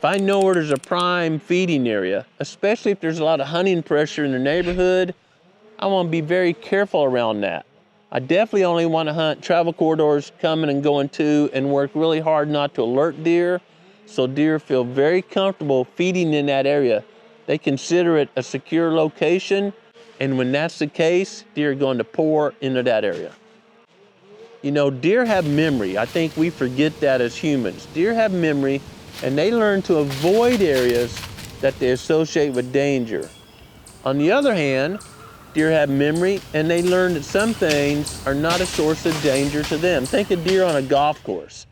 I know where there's a prime feeding area, especially if there's a lot of hunting pressure in the neighborhood, I want to be very careful around that. I definitely only want to hunt travel corridors coming and going to, and work really hard not to alert deer, so deer feel very comfortable feeding in that area. They consider it a secure location, and when that's the case, deer are going to pour into that area. You know, deer have memory. I think we forget that as humans. Deer have memory, and they learn to avoid areas that they associate with danger. On the other hand, deer have memory, and they learn that some things are not a source of danger to them. Think of deer on a golf course.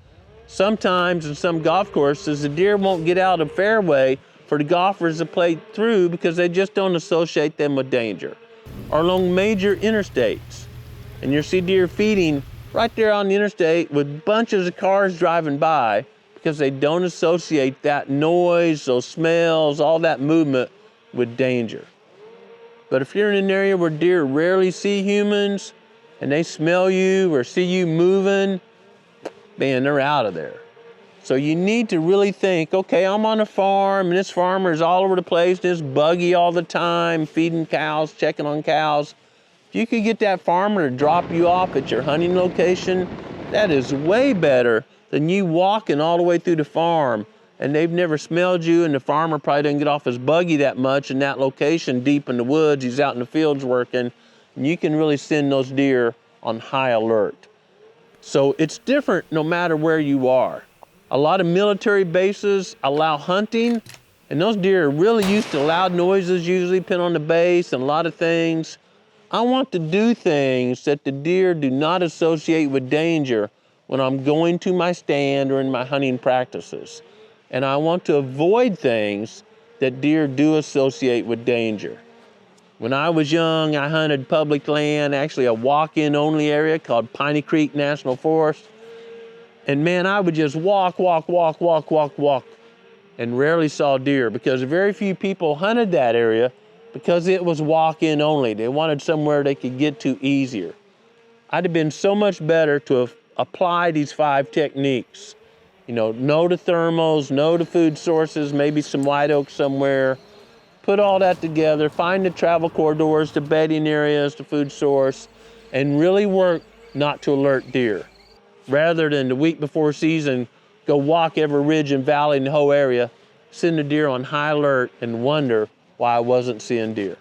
Sometimes in some golf courses, the deer won't get out of fairway for the golfers to play through because they just don't associate them with danger. Or along major interstates, and you'll see deer feeding right there on the interstate with bunches of cars driving by because they don't associate that noise, those smells, all that movement with danger. But if you're in an area where deer rarely see humans and they smell you or see you moving, man, they're out of there. So you need to really think, okay, I'm on a farm and this farmer is all over the place, this buggy all the time, feeding cows, checking on cows. If you could get that farmer to drop you off at your hunting location, that is way better than you walking all the way through the farm and they've never smelled you, and the farmer probably doesn't get off his buggy that much in that location deep in the woods. He's out in the fields working, and you can really send those deer on high alert. So it's different no matter where you are. A lot of military bases allow hunting, and those deer are really used to loud noises, usually depending on the base and a lot of things. I want to do things that the deer do not associate with danger when I'm going to my stand or in my hunting practices. And I want to avoid things that deer do associate with danger. When I was young, I hunted public land, actually a walk-in only area called Piney Creek National Forest. And man, I would just walk, and rarely saw deer because very few people hunted that area because it was walk-in only. They wanted somewhere they could get to easier. I'd have been so much better to have applied these 5 techniques. You know the thermals, know the food sources, maybe some white oak somewhere. Put all that together, find the travel corridors, the bedding areas, the food source, and really work not to alert deer. Rather than the week before season, go walk every ridge and valley in the whole area, send the deer on high alert and wonder why I wasn't seeing deer.